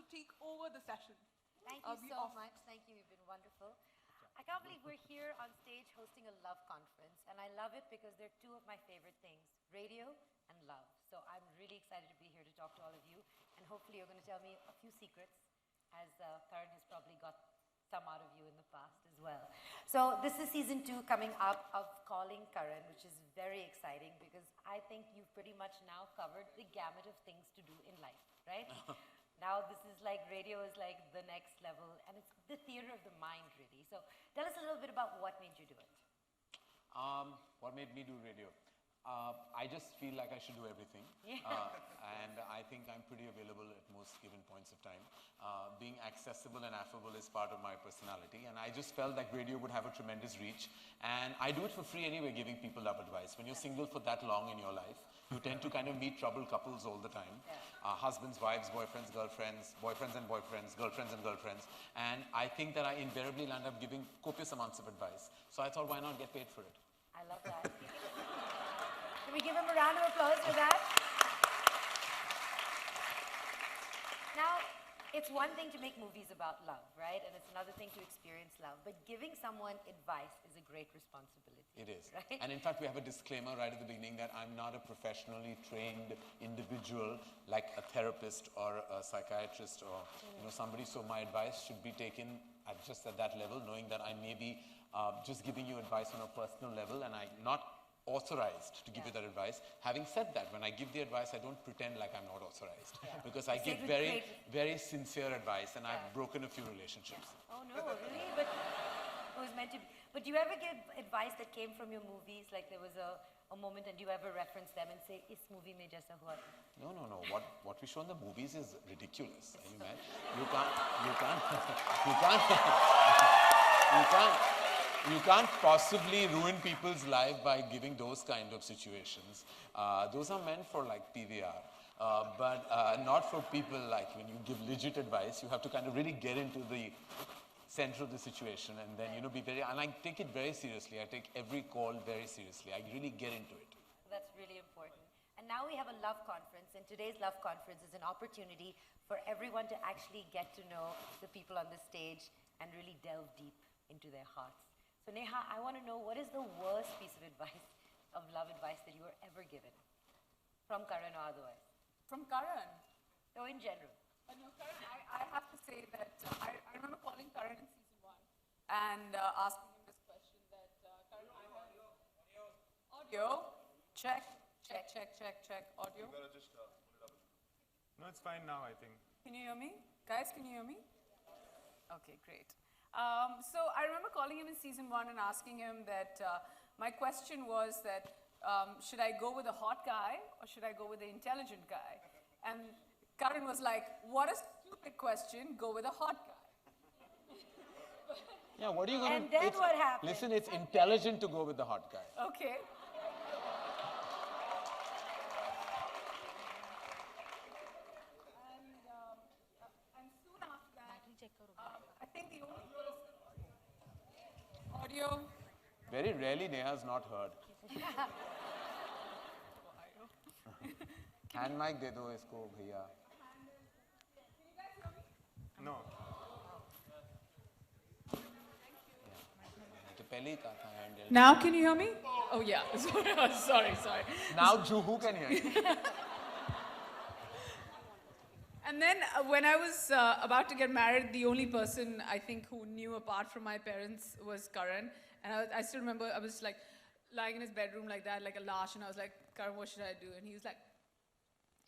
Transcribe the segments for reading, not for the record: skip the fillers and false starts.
to take over the session. Thank you so much. Thank you. You've been wonderful. I can't believe we're here on stage hosting a love conference. And I love it because they're two of my favorite things, radio and love. So I'm really excited to be here to talk to all of you. And hopefully you're going to tell me a few secrets, as Karan has probably got some out of you in the past as well. So this is season 2 coming up of Calling Karan, which is very exciting because I think you've pretty much now covered the gamut of things to do in life, right? Now this is like, radio is like the next level, and it's the theater of the mind, really. So tell us a little bit about what made you do it. What made me do radio? I just feel like I should do everything. Yeah. And I think I'm pretty available at most given points of time. Being accessible and affable is part of my personality, and I just felt like radio would have a tremendous reach. And I do it for free anyway, giving people love advice. When you're single for that long in your life, you tend to kind of meet troubled couples all the time. Yeah. Husbands, wives, boyfriends, girlfriends, boyfriends and boyfriends, girlfriends and girlfriends. And I think that I invariably land up giving copious amounts of advice. So I thought, why not get paid for it? I love that. Can we give him a round of applause for that? Now, it's one thing to make movies about love, right? And it's another thing to experience love. But giving someone advice is a great responsibility. It is. Right? And in fact, we have a disclaimer right at the beginning that I'm not a professionally trained individual like a therapist or a psychiatrist or somebody. So my advice should be taken at just at that level, knowing that I may be just giving you advice on a personal level, and I'm not authorized to give you that advice. Having said that, when I give the advice, I don't pretend like I'm not authorized, because I give very, very sincere advice, and I've broken a few relationships. Oh no, really? But it was meant to be. But do you ever give advice that came from your movies? Like there was a moment, and do you ever reference them and say, "Is movie mein jaisa hua tha"? No. What we show in the movies is ridiculous. Are you mad? You can't possibly ruin people's life by giving those kind of situations. Those are meant for like PVR, but not for people like when you give legit advice. You have to kind of really get into the center of the situation, and then be very. And I take it very seriously. I take every call very seriously. I really get into it. That's really important. And now we have a love conference, and today's love conference is an opportunity for everyone to actually get to know the people on the stage and really delve deep into their hearts. So Neha, I want to know, what is the worst piece of advice, of love advice, that you were ever given? From Karan or otherwise? From Karan? No, in general. No, Karan, I have to say that I remember calling Karan in season 1 and asking him this question that, Karan, I have audio. Check. Audio. You gotta just put it up. No, it's fine now, I think. Can you hear me? Guys, can you hear me? Okay, great. So I remember calling him in season 1 and asking him that my question was that should I go with a hot guy or should I go with the intelligent guy? And Karan was like, what a stupid question, go with a hot guy. Yeah, what are you going to... And then what happened? Listen, it's intelligent to go with the hot guy. Okay. And soon after that, I think the only audio. Very rarely Neha's not heard. Hand mic दे दो इसको भैया. No. तो पहले ही कहा था handle. Now can you hear me? Oh yeah. Sorry. Now Juhu can hear you. And then when I was about to get married, the only person I think who knew apart from my parents was Karan. And I still remember I was like lying in his bedroom like that, like a lash, and I was like, Karan, what should I do? And he was like,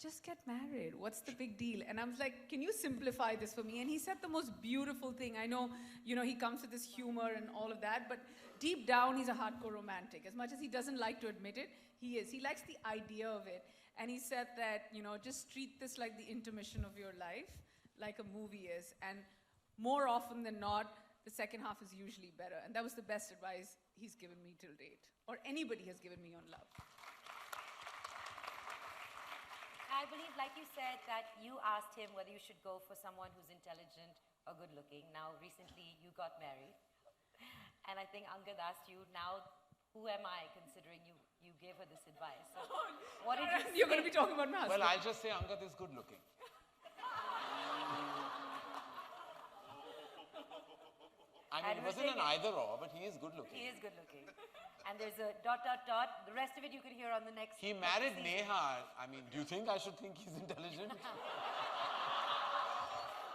just get married. What's the big deal? And I was like, can you simplify this for me? And he said the most beautiful thing. I know, he comes with this humor and all of that, but deep down, he's a hardcore romantic. As much as he doesn't like to admit it, he is. He likes the idea of it. And he said that, just treat this like the intermission of your life, like a movie is. And more often than not, the second half is usually better. And that was the best advice he's given me till date, or anybody has given me on love. I believe, like you said, that you asked him whether you should go for someone who's intelligent or good looking. Now, recently, you got married. And I think Angad asked you, now, who am I, considering you gave her this advice? So, what did you say? You're going to be talking about my husband. Well, I'll just say Angad is good looking. I mean, it wasn't an either or, but he is good looking. He is good looking. And there's a ... The rest of it you can hear on the next... He married Neha. I mean, do you think I should think he's intelligent?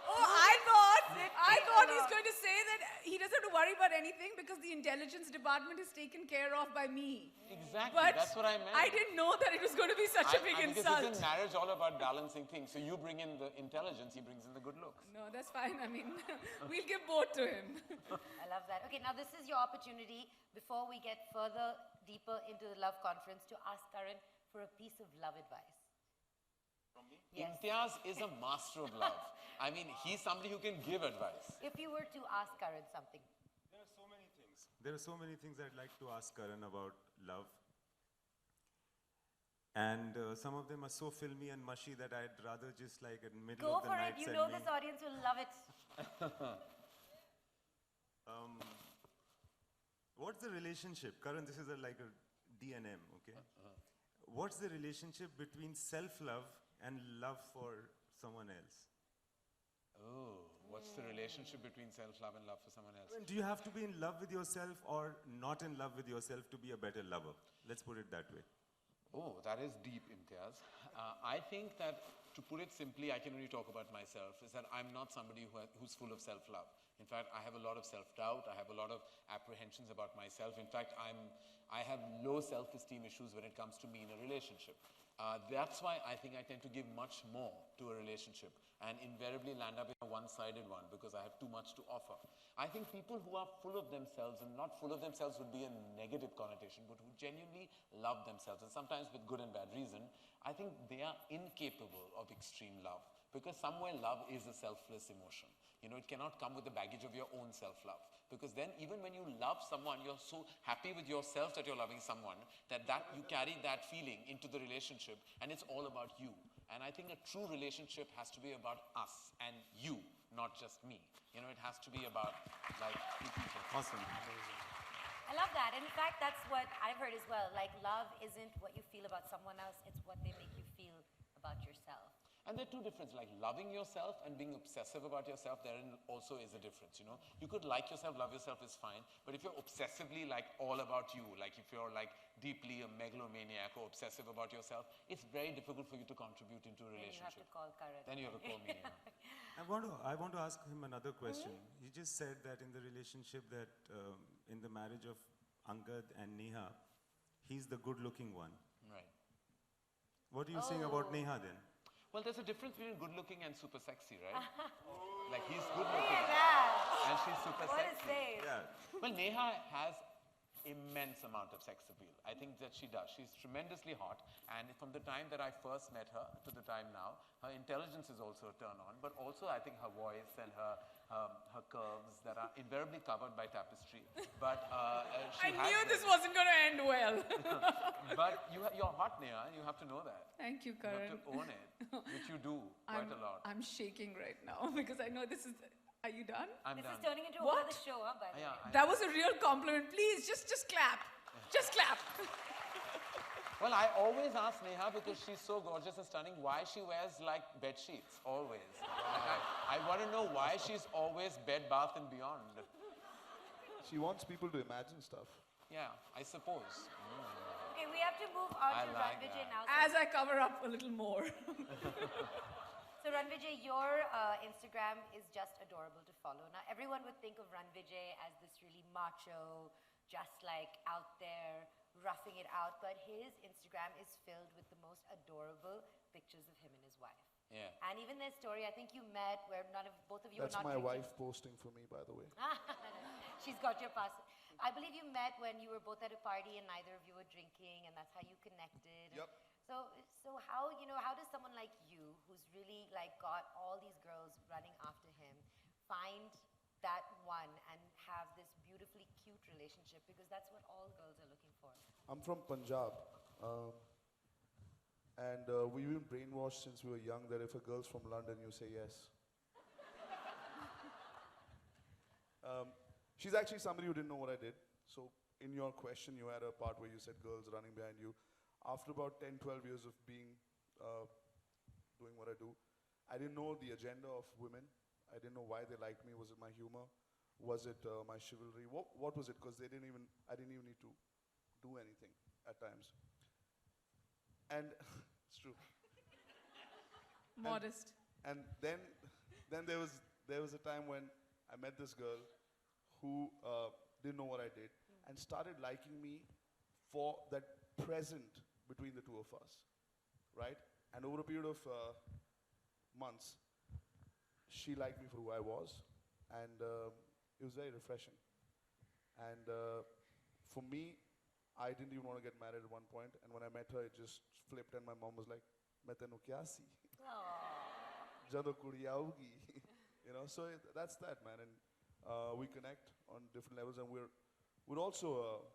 Oh, I thought he's going to say that he doesn't have to worry about anything because the intelligence department is taken care of by me. Exactly, But that's what I meant. I didn't know that it was going to be such a big because insult. isn't marriage all about balancing things? So you bring in the intelligence, he brings in the good looks. No, that's fine. I mean, we'll give both to him. I love that. Okay, now this is your opportunity, before we get further, deeper into the love conference, to ask Karan for a piece of love advice. From me? Yes. Imtiaz is a master of love. I mean, he's somebody who can give advice. If you were to ask Karan something. There are so many things. There are so many things I'd like to ask Karan about love. And some of them are so filmy and mushy that I'd rather just like in the middle Go of the for night it. You send know me. this audience will love it. What's the relationship? Karan, this is like a DNM, okay? What's the relationship between self-love and love for someone else? Oh, what's the relationship between self-love and love for someone else? Do you have to be in love with yourself or not in love with yourself to be a better lover? Let's put it that way. Oh, that is deep, Imtiaz. I think that, to put it simply, I can only talk about myself, is that I'm not somebody who's full of self-love. In fact, I have a lot of self-doubt. I have a lot of apprehensions about myself. In fact, I have low self-esteem issues when it comes to me in a relationship. That's why I think I tend to give much more to a relationship and invariably land up in a one-sided one because I have too much to offer. I think people who are full of themselves, and not full of themselves would be a negative connotation, but who genuinely love themselves, and sometimes with good and bad reason, I think they are incapable of extreme love because somewhere love is a selfless emotion. It cannot come with the baggage of your own self-love. Because then even when you love someone, you're so happy with yourself that you're loving someone, that you carry that feeling into the relationship, and it's all about you. And I think a true relationship has to be about us and you, not just me. It has to be about like two people. Awesome. I love that. And in fact, that's what I've heard as well. Like, love isn't what you feel about someone else, it's what they make you feel about yourself. And there are two differences, like loving yourself and being obsessive about yourself, therein also is a difference, You could like yourself, love yourself is fine, but if you're obsessively like all about you, like if you're like deeply a megalomaniac or obsessive about yourself, it's very difficult for you to contribute into a relationship. Then you have to call Karan. Then you have to call me. I want to ask him another question. He just said that in the relationship that, in the marriage of Angad and Neha, he's the good-looking one. Right. What are you saying about Neha then? Well, there's a difference between good looking and super sexy, right? Like he's good looking and she's super What a sexy. save. Yeah. Well, Neha has immense amount of sex appeal. I think that she does. She's tremendously hot, and from the time that I first met her to the time now, her intelligence is also a turn on, but also I think her voice and her her curves that are invariably covered by tapestry. But I knew this wasn't going to end well. But you're hot, Neha. You have to know that. Thank you, You Karan. have to own it, which you do quite a lot. I'm shaking right now because I know this is. Are you done? I'm This done. is turning into What? another show, huh, by the way. That was a real compliment. Please, just clap. Just clap. Well, I always ask Neha, because she's so gorgeous and stunning, why she wears like bed sheets, always. I want to know why she's always bed, bath and beyond. She wants people to imagine stuff. Yeah, I suppose. Okay, we have to move on I to like Rannvijay that. now. As I cover up a little more. So Rannvijay, your Instagram is just adorable to follow. Now, everyone would think of Rannvijay as this really macho, just like out there, roughing it out, but his Instagram is filled with the most adorable pictures of him and his wife. Yeah. And even their story, I think you met where both of you That's were not my drinking. wife posting for me, by the way. She's got your pass. I believe you met when you were both at a party and neither of you were drinking, and that's how you connected. Yep. So how does someone like you, who's really like got all these girls running after him, find that one and have this beautifully cute relationship? Because that's what all girls are looking for. I'm from Punjab. And we've been brainwashed since we were young that if a girl's from London, you say yes. She's actually somebody who didn't know what I did. So in your question, you had a part where you said girls running behind you. After about 10, 12 years of doing what I do, I didn't know the agenda of women. I didn't know why they liked me. Was it my humor? Was it my chivalry? What was it? Because I didn't even need to do anything at times. And it's true. Modest. And then there was a time when I met this girl who didn't know what I did and started liking me for that present between the two of us, right? And over a period of months, she liked me for who I was, and it was very refreshing. And for me, I didn't even want to get married at one point, and when I met her, it just flipped, and my mom was like, "मैं तेनू क्या सी? जदों कुड़ी आऊगी." You know, so that's that, man. And we connect on different levels, and we're also,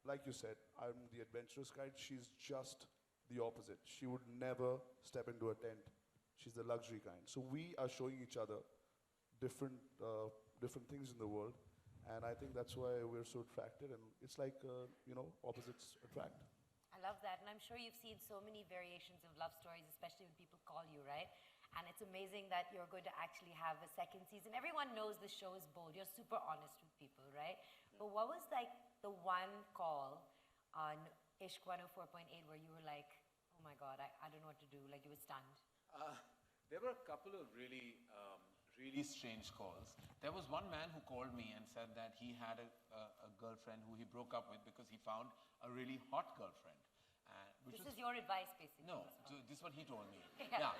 like you said, I'm the adventurous kind. She's just the opposite. She would never step into a tent. She's the luxury kind. So we are showing each other different things in the world, and I think that's why we're so attracted. And it's like, opposites attract. I love that, and I'm sure you've seen so many variations of love stories, especially when people call you, right? And it's amazing that you're going to actually have a second season. Everyone knows the show is bold. You're super honest with people, right? But what was like the one call on Ishq 104.8 where you were like, oh my God, I don't know what to do, like you were stunned? There were a couple of really strange calls. There was one man who called me and said that he had a girlfriend who he broke up with because he found a really hot girlfriend. This is your advice, basically. No, this is what he told me. Yeah.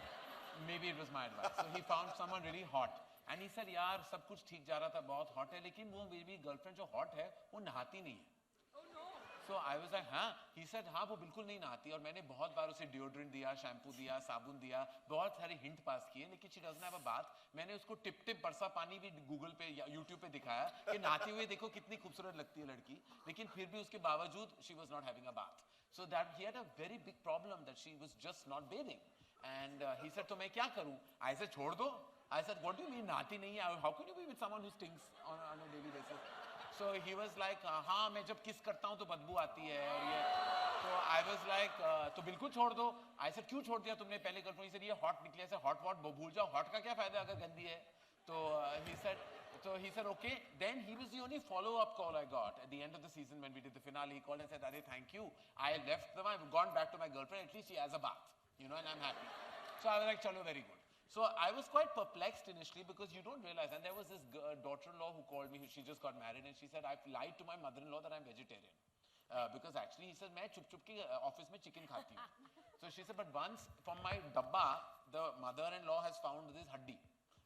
Maybe it was my advice. So he found someone really hot. And he said, यार सब कुछ ठीक जा रहा था, बहुत hot है, लेकिन वो मेरी girlfriend जो hot है, वो नहाती नहीं है. So I was like, हाँ? He said, हाँ, वो बिल्कुल नहीं नहाती, और मैंने बहुत बार उसे deodorant दिया, shampoo दिया, साबुन दिया, बहुत सारे hint pass किए, लेकिन she doesn't have a bath. मैंने उसको टिप बरसा पानी भी Google पे या YouTube पे दिखाया कि नहाते हुए देखो कितनी खूबसूरत लगती है लड़की, लेकिन फिर भी उसके बावजूद she was not having a bath. So that he had a very big problem that she was just not bathing. And he said, तो मैं क्या करूँ? I said, छोड़ दो. I said, what do you mean नहाती नहीं है? How can you be with someone who stinks on a daily basis? So he was like, हाँ मैं जब kiss करता हूँ तो बदबू आती है और ये. So I was like, तो बिल्कुल छोड़ दो. I said, क्यों छोड़ दिया तुमने पहले girlfriend? He said, ये hot निकले ऐसे hot भूल जाओ. Hot का क्या फायदा अगर गंदी है? So he said, okay. Then he was the only follow-up call I got at the end of the season when we did the finale. He called and said, Are thank you. I left them. I've gone back to my girlfriend. At least she has a bath, and I'm happy. So I was like, chalo, very good. So I was quite perplexed initially because you don't realize. And there was this daughter-in-law who called me. She just got married and she said, I've lied to my mother-in-law that I'm vegetarian. Because actually, he said, मैं चुप-चुप के office में chicken खाती हूँ. So she said, but once from my dabba, the mother-in-law has found this haddi.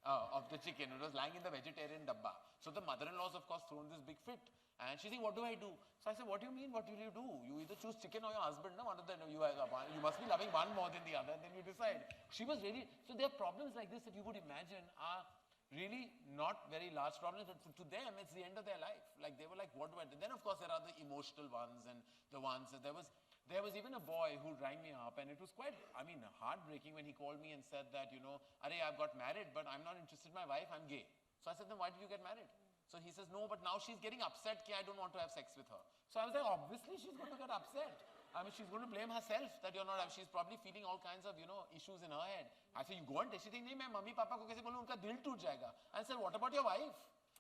Of the chicken. It was lying in the vegetarian dabba. So the mother-in-law's of course thrown this big fit. And she said, what do I do? So I said, what do you mean, what will you do? You either choose chicken or your husband. No, one of them, you must be loving one more than the other, and then you decide. She was really, so there are problems like this that you would imagine are really not very large problems, but to them, it's the end of their life. Like, they were like, what do I do? Then, of course, there are the emotional ones and the ones that there was even a boy who rang me up, and it was quite, I mean, heartbreaking when he called me and said that, you know, Arey, I've got married, but I'm not interested in my wife, I'm gay. So I said, then why did you get married? So he says, no, but now she's getting upset, I don't want to have sex with her. So I was like, obviously she's going to get upset. I mean, she's going to blame herself that you're not, she's probably feeling all kinds of, you know, issues in her head. I said, you go and tell her, nahi, main mummy papa ko kaise bolu, unka dil toot jayega. I said, what about your wife?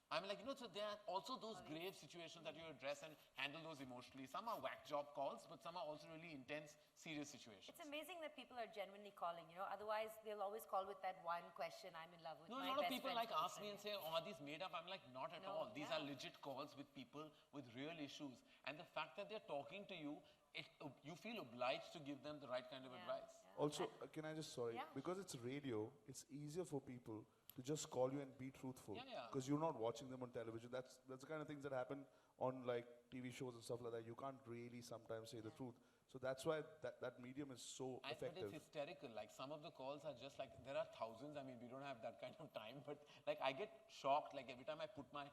I'm like, you know, so there are also those grave situations that you address and handle those emotionally. Some are whack job calls, but some are also really intense, serious situations. It's amazing that people are genuinely calling, you know, otherwise they'll always call with that one question, I'm in love with my No, a lot of best people friend's like ask me boyfriend. and say, oh, are these made up? I'm like, not at all. These are legit calls with people with real issues. And the fact that they're talking to you, you feel obliged to give them the right kind of advice. Also, can I just, sorry, because it's radio, it's easier for people to just call you and be truthful. Because you're not watching them on television. That's the kind of things that happen on like TV shows and stuff like that. You can't really sometimes say the truth. So that's why that medium is so effective. But it's hysterical. Like, some of the calls are just like, there are thousands. I mean, we don't have that kind of time, but like, I get shocked. Like, every time I put my,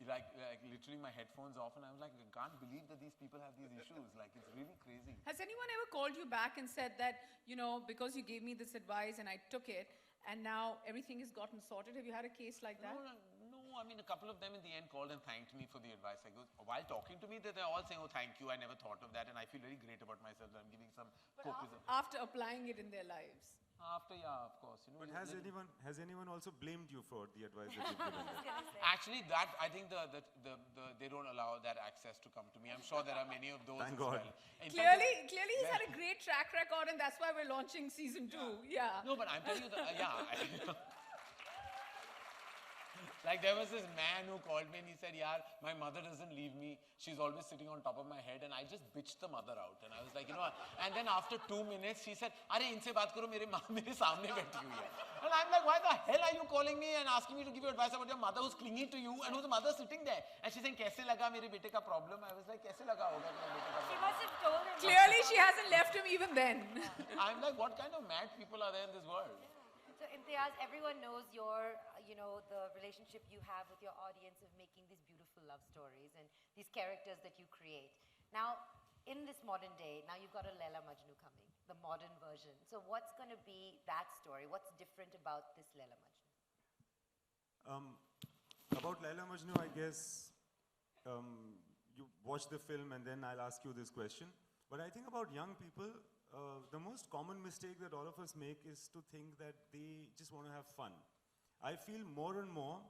like literally my headphones off, and I was like, I can't believe that these people have these issues. Like, it's really crazy. Has anyone ever called you back and said that, you know, because you gave me this advice and I took it, and now everything has gotten sorted? Have you had a case like that? No, I mean, a couple of them in the end called and thanked me for the advice. I go, while talking to me, they're all saying, oh, thank you, I never thought of that, and I feel very great about myself that I'm giving some copies of. After applying it in their lives. After, yeah, of course. You know, But has anyone also blamed you for the advice that you've given them? Actually, that, I think they don't allow that access to come to me. I'm sure there are many of those Thank as God. well. In Clearly, he's had a great track record, and that's why we're launching season 2. Yeah. No, but I'm telling you, like, there was this man who called me and he said, yaar, my mother doesn't leave me. She's always sitting on top of my head, and I just bitched the mother out. And I was like, you know, and then after 2 minutes, she said, Arey, inse baat karo, mere samne baiti hui hai. And I'm like, why the hell are you calling me and asking me to give you advice about your mother who's clinging to you and whose mother sitting there? And she's saying, kaise laga mere bete ka problem? I was like, kaise laga hoga mere bete ka problem? She must have told him. Clearly, she hasn't left him even then. I'm like, what kind of mad people are there in this world? So Imtiaz, everyone knows your, you know, the relationship you have with your audience of making these beautiful love stories and these characters that you create. Now, in this modern day, now you've got a Laila Majnu coming, the modern version. So what's going to be that story? What's different about this Laila Majnu? About Laila Majnu, I guess you watch the film and then I'll ask you this question. But I think about young people, the most common mistake that all of us make is to think that they just want to have fun. I feel more and more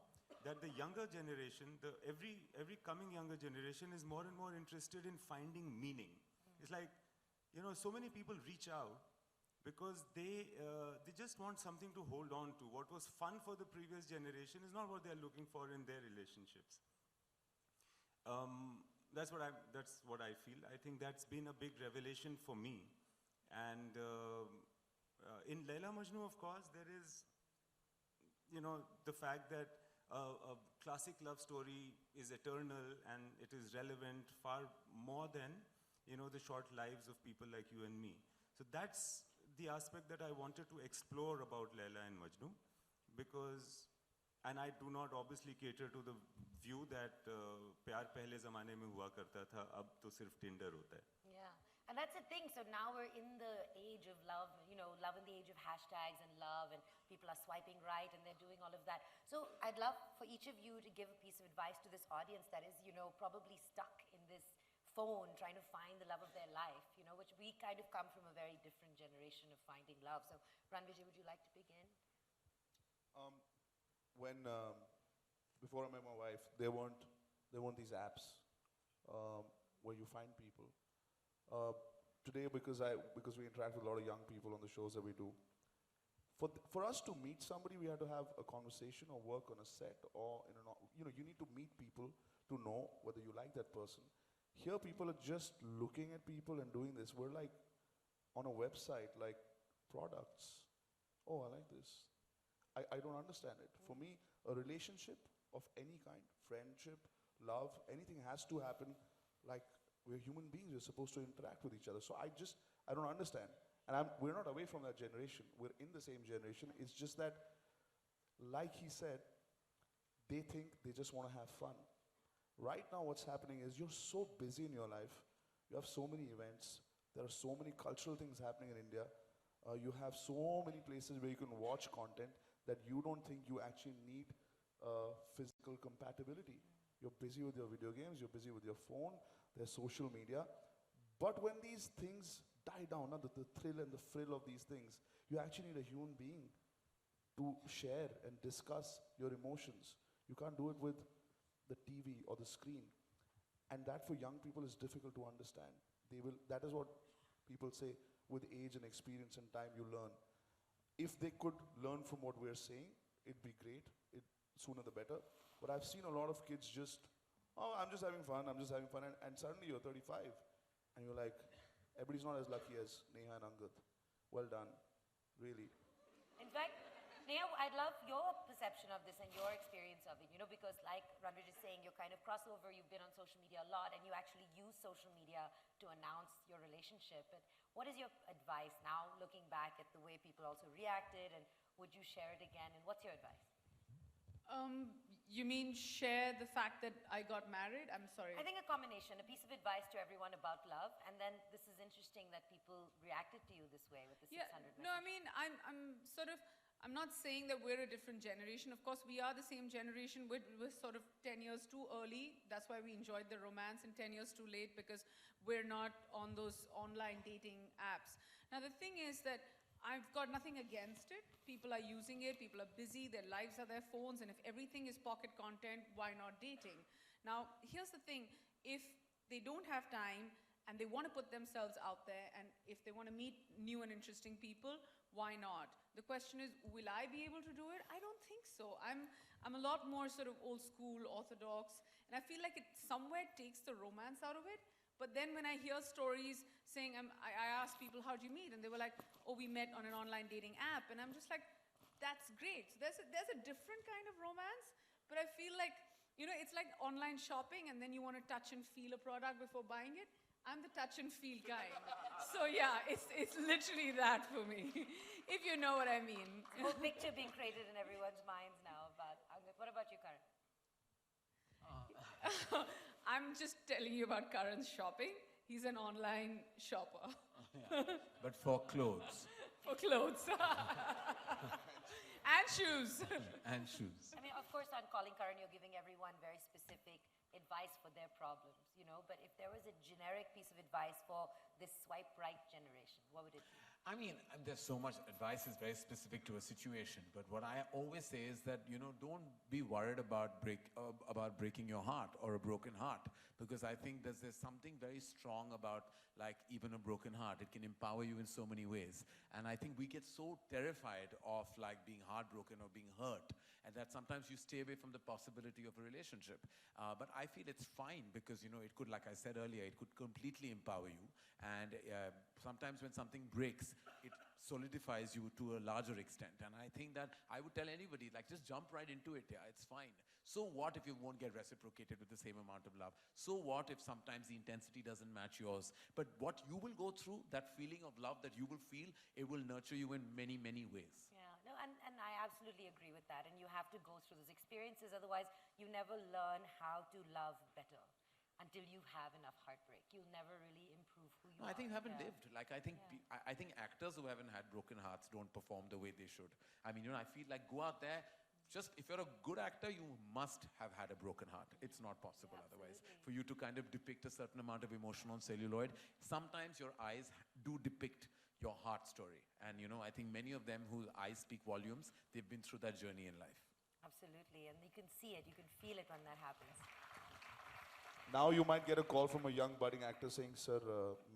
that the younger generation, every coming younger generation is more and more interested in finding meaning. It's like, you know, so many people reach out because they just want something to hold on to. What was fun for the previous generation is not what they're looking for in their relationships. That's what I feel. I think that's been a big revelation for me. And in Laila Majnu, of course, there is, you know, the fact that a classic love story is eternal and it is relevant far more than, you know, the short lives of people like you and me. So that's the aspect that I wanted to explore about Laila and Majnu, because, and I do not obviously cater to the view that प्यार पहले ज़माने में हुआ करता था, अब तो सिर्फ Tinder होता है. Yeah. And that's the thing. So now we're in the age of love, you know, love in the age of hashtags and love, and people are swiping right and they're doing all of that. So I'd love for each of you to give a piece of advice to this audience that is, you know, probably stuck in this phone trying to find the love of their life, you know, which we kind of come from a very different generation of finding love. So Rannvijay, would you like to begin? Before I met my wife, there weren't these apps where you find people. Today, because we interact with a lot of young people on the shows that we do, for us to meet somebody, we had to have a conversation or work on a set, or you know, you need to meet people to know whether you like that person. Here, people are just looking at people and doing this. We're like on a website, like products. Oh, I like this. I don't understand it. For me, a relationship of any kind, friendship, love, anything has to happen like we're human beings. We're supposed to interact with each other. So I don't understand. And we're not away from that generation. We're in the same generation. It's just that, like he said, they think they just want to have fun. Right now, what's happening is you're so busy in your life. You have so many events. There are so many cultural things happening in India. You have so many places where you can watch content that you don't think you actually need physical compatibility. You're busy with your video games, you're busy with your phone, there's social media. But when these things die down, the thrill and the frill of these things, you actually need a human being to share and discuss your emotions. You can't do it with the TV or the screen. And that for young people is difficult to understand. That is what people say, with age and experience and time you learn. If they could learn from what we're saying, it'd be great. Sooner the better. But I've seen a lot of kids just, oh, I'm just having fun, I'm just having fun. And suddenly you're 35 and you're like, everybody's not as lucky as Neha and Angad. Well done, really. In fact, Neha, I'd love your perception of this and your experience of it, you know, because like Rannvijay is saying, you're kind of crossover, you've been on social media a lot, and you actually use social media to announce your relationship. But what is your advice now, looking back at the way people also reacted, and would you share it again, and what's your advice? You mean share the fact that I got married? I'm sorry. I think a combination, a piece of advice to everyone about love, and then this is interesting that people reacted to you this way with the 600 message. No, I mean, I'm not saying that we're a different generation. Of course, we are the same generation. We're sort of 10 years too early. That's why we enjoyed the romance, and 10 years too late because we're not on those online dating apps. Now, the thing is that I've got nothing against it. People are using it, people are busy, their lives are their phones, and if everything is pocket content, why not dating? Now, here's the thing. If they don't have time and they want to put themselves out there, and if they want to meet new and interesting people, why not? The question is, will I be able to do it? I don't think so. I'm a lot more sort of old school, orthodox, and I feel like it somewhere takes the romance out of it. But then when I hear stories saying, I ask people, how'd you meet? And they were like, oh, we met on an online dating app. And I'm just like, that's great. So there's a different kind of romance, but I feel like, you know, it's like online shopping and then you want to touch and feel a product before buying it. I'm the touch and feel kind. So yeah, it's literally that for me, if you know what I mean. A whole picture being created in everyone's minds now. But what about you, Karan? I'm just telling you about Karan's shopping. He's an online shopper. Yeah. But for clothes. For clothes. And shoes. And shoes. I mean, of course, on Calling Karan, you're giving everyone very specific advice for their problems, you know, but if there was a generic piece of advice for this swipe right generation, what would it be? I mean, there's so much advice is very specific to a situation, but what I always say is that, you know, don't be worried about breaking your heart or a broken heart, because I think there's something very strong about, like, even a broken heart. It can empower you in so many ways. And I think we get so terrified of, like, being heartbroken or being hurt, and that sometimes you stay away from the possibility of a relationship. But I feel it's fine because, you know, it could, like I said earlier, it could completely empower you. And sometimes when something breaks, it solidifies you to a larger extent. And I think that I would tell anybody, like, just jump right into it. Yeah, it's fine. So what if you won't get reciprocated with the same amount of love? So what if sometimes the intensity doesn't match yours? But what you will go through, that feeling of love that you will feel, it will nurture you in many, many ways. Yeah, no, and I absolutely agree with that. And you have to go through those experiences. Otherwise, you never learn how to love better until you have enough heartbreak. You'll never really improve who you are. I think you haven't lived. Like, I think I think actors who haven't had broken hearts don't perform the way they should. I mean, you know, I feel like go out there. Just if you're a good actor, you must have had a broken heart. It's not possible otherwise. For you to kind of depict a certain amount of emotion on celluloid, sometimes your eyes do depict your heart story. And, you know, I think many of them whose eyes speak volumes, they've been through that journey in life. Absolutely, and you can see it, you can feel it when that happens. Now you might get a call from a young budding actor saying, "Sir,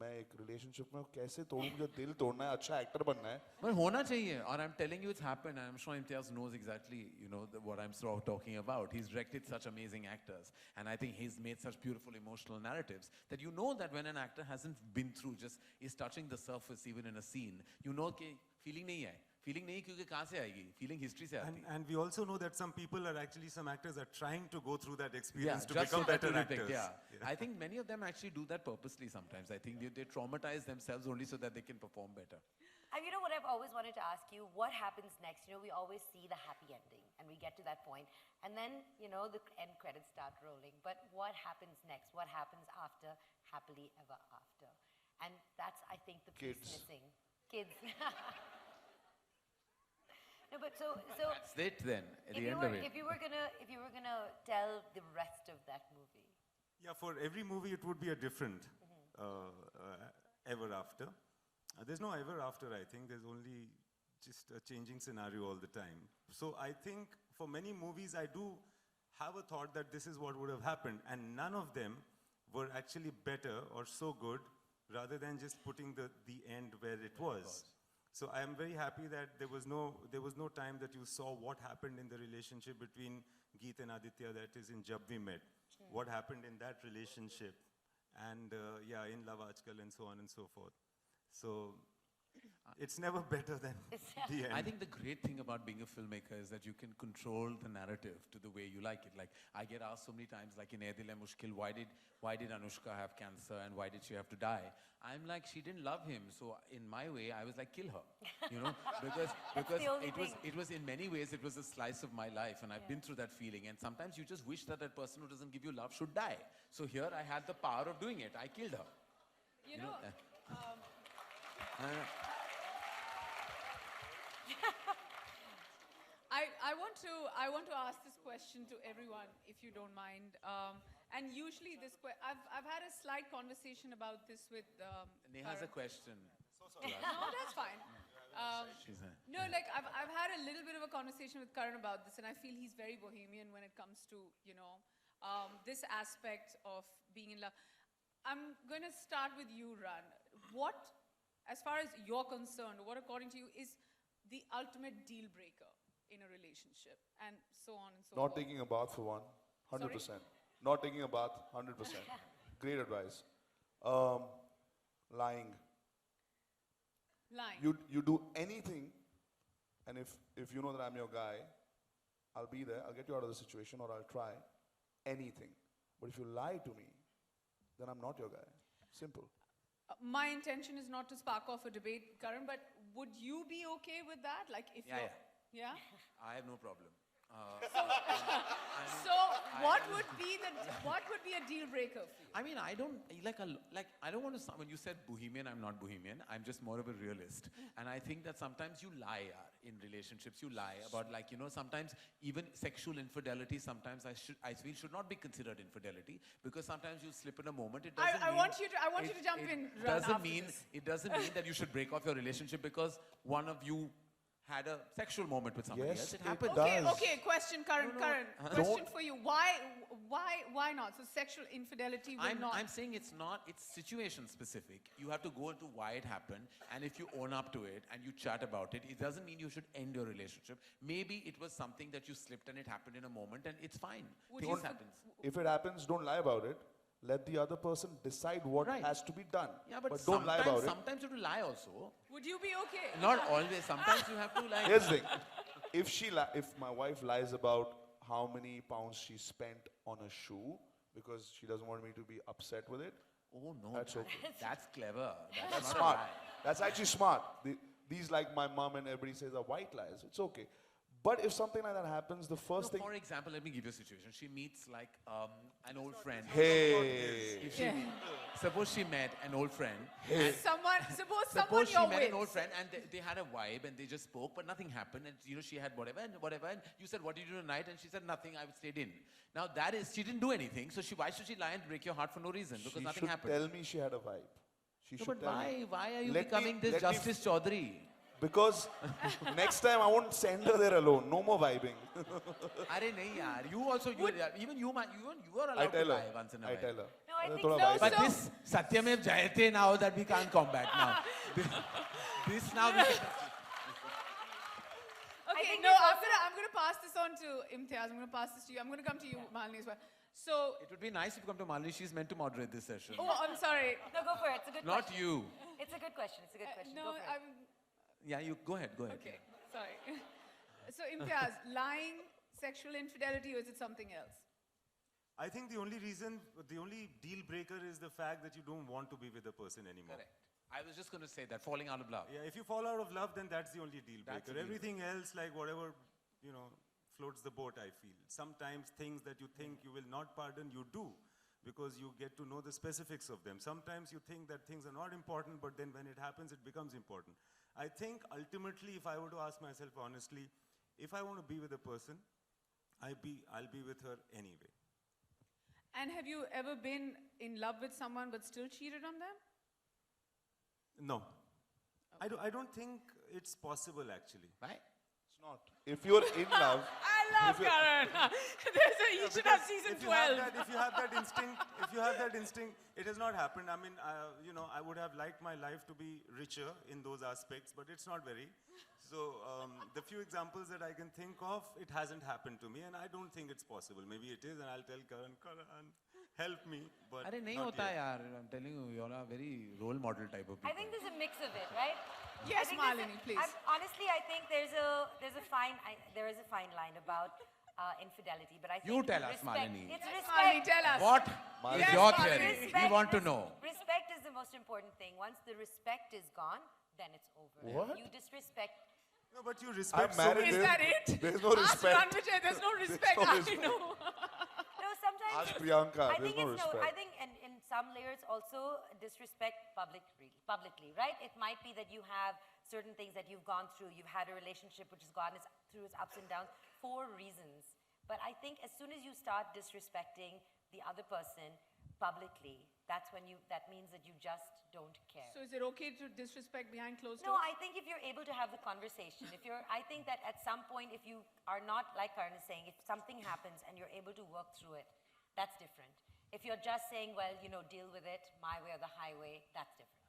मैं एक relationship में हूँ, कैसे तोड़ूं? मुझे दिल तोड़ना है, अच्छा actor बनना है." But होना चाहिए, और I'm telling you it's happened, and I'm sure Imtiaz knows exactly, you know, what I'm sort of talking about. He's directed such amazing actors, and I think he's made such beautiful emotional narratives that you know that when an actor hasn't been through, just is touching the surface even in a scene, you know कि feeling नहीं है. Feeling नहीं क्योंकि कहाँ से आएगी? Feeling history से आती है. And we also know that some people are actually, some actors are trying to go through that experience to just become so that better to depict, actors. yeah. I think many of them actually do that purposely sometimes. I think they traumatize themselves only so that they can perform better. You know what I've always wanted to ask you? What happens next? You know, we always see the happy ending, and we get to that point, and then, you know, the end credits start rolling. But what happens next? What happens after happily ever after? And that's, I think, the piece Kids. missing. Kids. No, but so That's it then, at the if you end were of it. if you were gonna tell the rest of that movie, Yeah, for every movie it would be a different ever after. There's no ever after, I think. There's only just a changing scenario all the time. So I think for many movies I do have a thought that this is what would have happened, and none of them were actually better or so good rather than just putting the end where it was. So I am very happy that there was no time that you saw what happened in the relationship between Geet and Aditya, that is in Jab We Met. What happened in that relationship, and yeah, in Love Aajkal and so on and so forth. So it's never better than the end. I think the great thing about being a filmmaker is that you can control the narrative to the way you like it. Like, I get asked so many times, like in Ae Dil Hai Mushkil, why did Anushka have cancer and why did she have to die? I'm like, she didn't love him, so in my way, I was like, kill her, you know, because the only it was in many ways, it was a slice of my life, and I've been through that feeling, and sometimes you just wish that that person who doesn't give you love should die. So here I had the power of doing it. I killed her. You know, I want to ask this question to everyone, if you don't mind. And usually I've had a slight conversation about this with Neha has a Karan. question. No, that's fine. No, like I've had a little bit of a conversation with Karan about this, and I feel he's very bohemian when it comes to, you know, this aspect of being in love. I'm going to start with you, Ran. What, as far as you're concerned, what according to you is the ultimate deal breaker in a relationship, and so on and so Not forth? taking a bath for one, 100%. Not taking a bath, 100%. Great advice. Lying. Lying. You do anything, and if you know that I'm your guy, I'll be there. I'll get you out of the situation, or I'll try anything. But if you lie to me, then I'm not your guy. Simple. My intention is not to spark off a debate, Karan, but would you be okay with that? Like, if Yeah, you're... Yeah? I have no problem. So, what would be a deal breaker for you? I mean, I don't I don't want to sound, when you said bohemian, I'm not bohemian. I'm just more of a realist. And I think that sometimes you lie in relationships. You lie about, like, you know, sometimes even sexual infidelity, sometimes I feel should not be considered infidelity, because sometimes you slip in a moment. It doesn't I mean, want you to jump in, Ran, after this. It doesn't mean that you should break off your relationship because one of you had a sexual moment with somebody Yes, else. It it happens. does. Okay, question, Karan, Karan. Question for you. Why not? So sexual infidelity will not... I'm saying it's situation specific. You have to go into why it happened, and if you own up to it and you chat about it, it doesn't mean you should end your relationship. Maybe it was something that you slipped and it happened in a moment, and it's fine. Things happens. If it happens, don't lie about it. Let the other person decide what Right. has to be done. Yeah, but don't lie about it. sometimes you have to lie also. Would you be okay? Not always. Sometimes you have to, like... Here's the thing. If my wife lies about how many pounds she spent on a shoe because she doesn't want me to be upset with it, Oh no, That's okay. that's clever. that's not a smart. lie. That's actually smart. These, like my mom and everybody says, are white lies. It's okay. But if something like that happens, the first thing... For example, let me give you a situation. She meets like an old friend. Hey. If she, suppose she met an old friend. Suppose someone Suppose she you're met with. an old friend and they had a vibe and they just spoke, but nothing happened. And you know, she had whatever. And you said, "What did you do tonight?" And she said, "Nothing. I stayed in." Now that is, she didn't do anything. So why should she lie and break your heart for no reason? Because She nothing should happened. tell me she had a vibe. She No, should but tell me. why are you Let me- becoming this let me- Justice Chaudhary? Because next time I won't send her there alone. No more vibing. Arey nahi yaar. You also, even you are I allowed to tell her. lie once in a I while. tell her. No, I think Thoda so. vibe But hai. this Satyamev Jayate now that we can't combat now. This now we can. Okay, think no, there's I'm gonna pass this on to Imtiaz. I'm gonna pass this to you. I'm gonna come to you, Malini, as well. So, It would be nice if you come to Malini. She's meant to moderate this session. oh, I'm sorry. No, go for it. It's a good Not question. you. It's a good question. It's a good question. No, Go for it. I'm Yeah, you go ahead. Go ahead. okay. Sorry. So, Imtiaz, lying, sexual infidelity, or is it something else? I think the only deal breaker is the fact that you don't want to be with the person anymore. Correct. I was just going to say that, falling out of love. Yeah, if you fall out of love, then that's the only deal That's breaker. the deal Everything else, like whatever, you know, floats the boat, I feel. Sometimes things that you think you will not pardon, you do, because you get to know the specifics of them. Sometimes you think that things are not important, but then when it happens, it becomes important. I think ultimately, if I were to ask myself honestly, if I want to be with a person, I'll be with her anyway. And have you ever been in love with someone but still cheated on them? No. I don't think it's possible, actually. Right? It's not. If you're in love, I love Karan. You should have season If 12. if you have that instinct, it has not happened. I mean, you know, I would have liked my life to be richer in those aspects, but it's not very. So the few examples that I can think of, it hasn't happened to me, and I don't think it's possible. Maybe it is, and I'll tell Karan, help me. But अरे नहीं not होता yet. यार. I'm telling you, you're a very role model type of people. I think there's a mix of it, right? Yes, I think there's Malini, please. Honestly, I think there is a fine line about infidelity, but I think You tell us, respect, Malini. It's Malini, respect. tell us. What is Yes, your Malini. theory? We want to know. Respect is the most important thing. Once the respect is gone, then it's over. What? You disrespect. No, but you I'm respect so married. many. Is that it? There's no Ask respect. Rannvijay, there's no respect. no I respect. know. No, sometimes. Ask Priyanka, I there's think no it's respect. I think in some layers also disrespect publicly, right? It might be that you have certain things that you've gone through. You've had a relationship which has gone through its ups and downs for reasons. But I think as soon as you start disrespecting the other person publicly, that means that you just don't care. So is it okay to disrespect behind closed No, doors? I think if you're able to have the conversation, I think that at some point, if you are not, like Karan is saying, if something happens and you're able to work through it, that's different. If you're just saying, well, you know, deal with it, my way or the highway, that's different.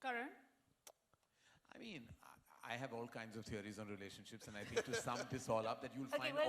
Karan? I mean, I have all kinds of theories on relationships, and I think to sum this all up, that you'll Okay, find well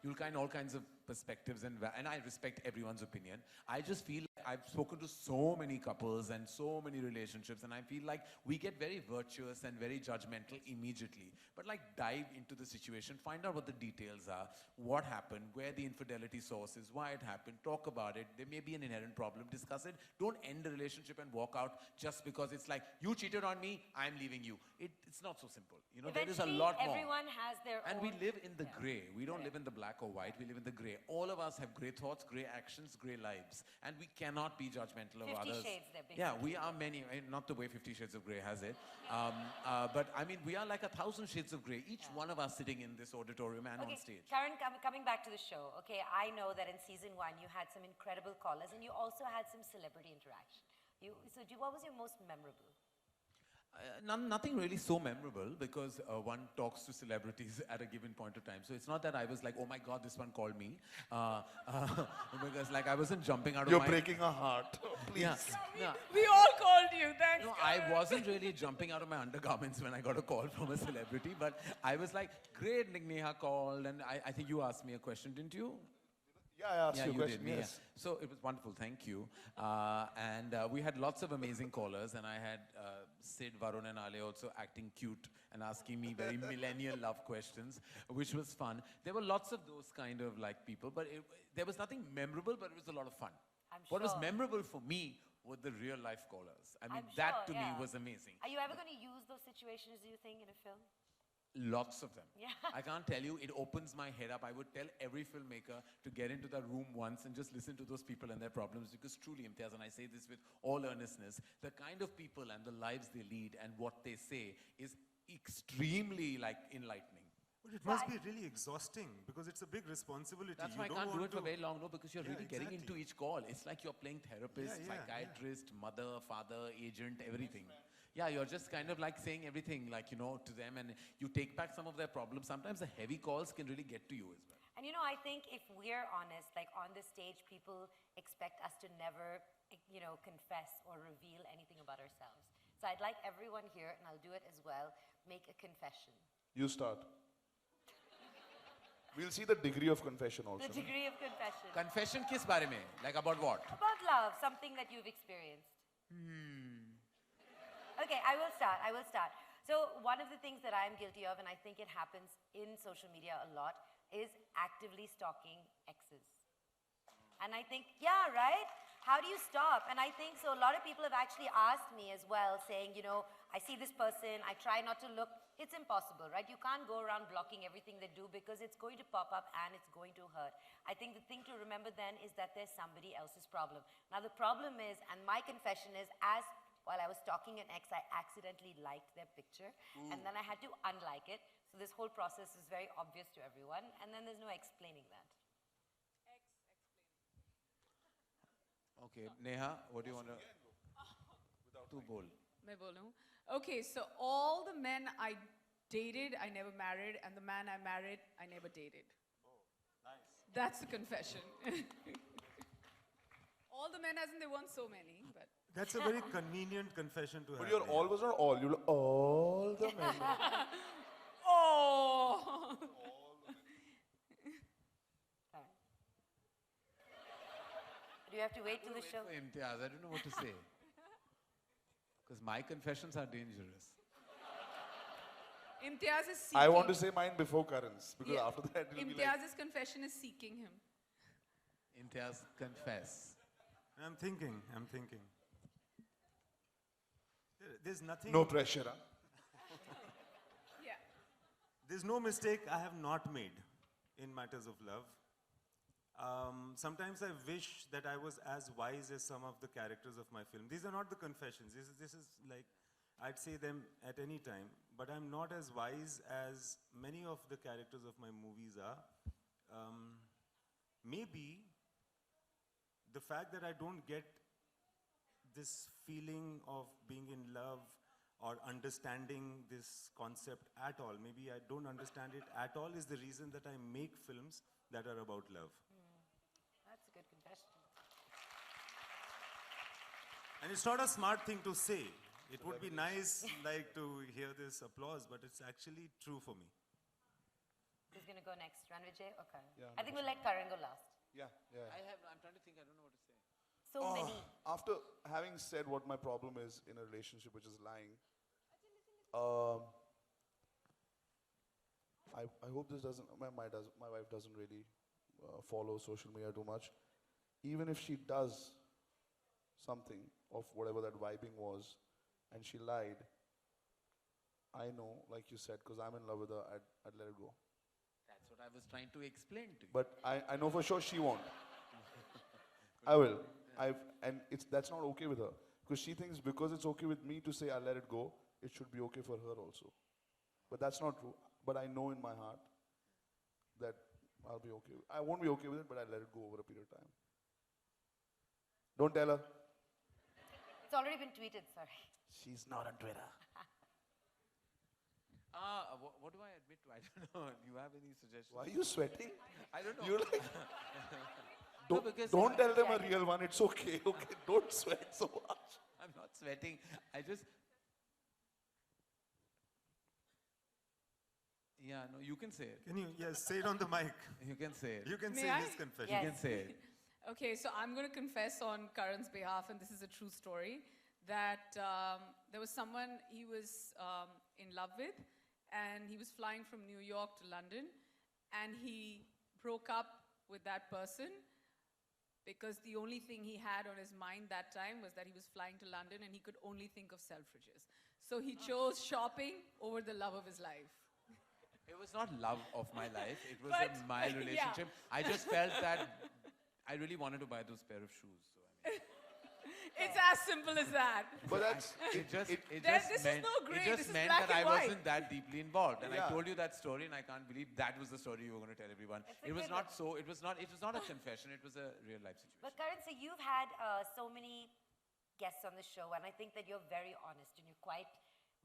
you'll find all kinds of perspectives, and I respect everyone's opinion. I just feel like I've spoken to so many couples and so many relationships, and I feel like we get very virtuous and very judgmental immediately. But like dive into the situation, find out what the details are, what happened, where the infidelity source is, why it happened, talk about it. There may be an inherent problem, discuss it. Don't end the relationship and walk out just because it's like, you cheated on me, I'm leaving you. It's not so simple. You know, there is a Eventually, lot more. everyone has their And own. we live in the gray. We don't live in the black or white. We live in the gray. All of us have gray thoughts, gray actions, gray lives. And we cannot be judgmental of 50 others. shades there, Yeah, basically. we are many. Not the way 50 Shades of Grey has it. But I mean, we are like 1,000 shades of gray. Each one of us sitting in this auditorium and on stage. Karen, coming back to the show, okay, I know that in season 1 you had some incredible callers and you also had some celebrity interaction. What was your most memorable? Nothing really so memorable, because one talks to celebrities at a given point of time. So it's not that I was like, oh my God, this one called me. Because like I wasn't jumping out You're of my... breaking a heart. Please. Yeah, yeah. We all called you. Thanks. No, I wasn't really jumping out of my undergarments when I got a call from a celebrity, but I was like, great, Neha called, and I think you asked me a question, didn't you? Yeah, I asked Yeah, you a you question. did. Yeah. Yes. So it was wonderful, thank you. And we had lots of amazing callers, and I had Sid, Varun and Ale also acting cute and asking me very millennial love questions, which was fun. There were lots of those kind of like people, but there was nothing memorable, but it was a lot of fun. I'm What was sure. memorable for me were the real life callers. I mean, I'm that sure, to me yeah. was amazing. Are you ever going to use those situations, do you think, in a film? Lots of them. Yeah. I can't tell you, it opens my head up. I would tell every filmmaker to get into that room once and just listen to those people and their problems, because truly, Imtiaz, and I say this with all earnestness, the kind of people and the lives they lead and what they say is extremely like enlightening. But it must be really exhausting because it's a big responsibility. That's You why I don't can't do want it for to- very long, no, because you're Yeah, really getting into exactly. each call. It's like you're playing therapist, Yeah, yeah, psychiatrist, mother, father, agent, everything. Yeah, you're just kind of like saying everything, like, you know, to them, and you take back some of their problems. Sometimes the heavy calls can really get to you as well. And you know, I think if we're honest, like on the stage, people expect us to never, you know, confess or reveal anything about ourselves. So I'd like everyone here, and I'll do it as well, make a confession. You start. We'll see the degree of confession also. The degree of confession. Confession kis bare mein? Like about what? About love, something that you've experienced. Okay, I will start. So one of the things that I'm guilty of, and I think it happens in social media a lot, is actively stalking exes. And I think, yeah, right? how do you stop? And I think so a lot of people have actually asked me as well, saying, you know, I see this person, I try not to look. It's impossible, right? You can't go around blocking everything they do because it's going to pop up and it's going to hurt. I think the thing to remember then is that there's somebody else's problem. Now the problem is, and my confession is, while I was stalking an ex, I accidentally liked their picture, and then I had to unlike it. So this whole process is very obvious to everyone, and then there's no explaining that. Okay, Neha, what do you want to... Too bold. मैं बोलूं? Okay, so all the men I dated, I never married, and the man I married, I never dated. Oh, nice. That's the confession. All the men, as in there weren't so many, but... That's a very convenient confession to have. But your all was not all. You're all the men. Oh! Do you have to wait till the show? Imtiaz, I don't know what to say. Because my confessions are dangerous. Imtiaz is seeking... I want to say mine before Karan's, because after that it'll be like... Imtiaz's confession is seeking him. Imtiaz, confess. I'm thinking. There's nothing... No pressure, huh? Yeah. There's no mistake I have not made in matters of love. Sometimes I wish that I was as wise as some of the characters of my film. These are not the confessions. This is like, I'd say them at any time. But I'm not as wise as many of the characters of my movies are. Maybe the fact that I don't get this feeling of being in love or understanding this concept at all, maybe I don't understand it at all, is the reason that I make films that are about love. That's a good confession. And it's not a smart thing to say. It would be nice like to hear this applause, but it's actually true for me. Who's going to go next? Rannvijay or Karan? Yeah, I think we'll let Karan go last. Yeah. I'm trying to think, I don't know what to say. So many. After having said what my problem is in a relationship, which is lying, I hope this doesn't, my wife doesn't really follow social media too much. Even if she does something of whatever that vibing was, and she lied, I know, like you said, because I'm in love with her, I'd let it go. That's what I was trying to explain to you. But I know for sure she won't. I will. And that's not okay with her. Because she thinks because it's okay with me to say I'll let it go, it should be okay for her also. But that's not true. But I know in my heart that I'll be okay. I won't be okay with it, but I'll let it go over a period of time. Don't tell her. It's already been tweeted, sorry. She's not on Twitter. What do I admit to? I don't know. Do you have any suggestions? Why are you sweating? I don't know. You're like... No, because Don't tell them a real one. It's okay. Okay, don't sweat so much. I'm not sweating. I just... Yeah, no, you can say it. Can you, say it on the mic. You can say it. You can May say I? his confession. Yes. You can say it. Okay, so I'm going to confess on Karan's behalf, and this is a true story, that there was someone he was in love with, and he was flying from New York to London, and he broke up with that person because the only thing he had on his mind that time was that he was flying to London and he could only think of Selfridges. So he chose shopping over the love of his life. It was not love of my life. It was But, a mild relationship. yeah. I just felt that I really wanted to buy those pair of shoes. So I mean, It's as simple as that. But that's... This is no grey, it this just is meant black that I and white. wasn't that deeply involved. And I Yeah. told you that story, and I can't believe that was the story you were going to tell everyone. It's a It was good not so. It was not a confession. It was a real life situation. But Karan, so you've had so many guests on the show, and I think that you're very honest and you're quite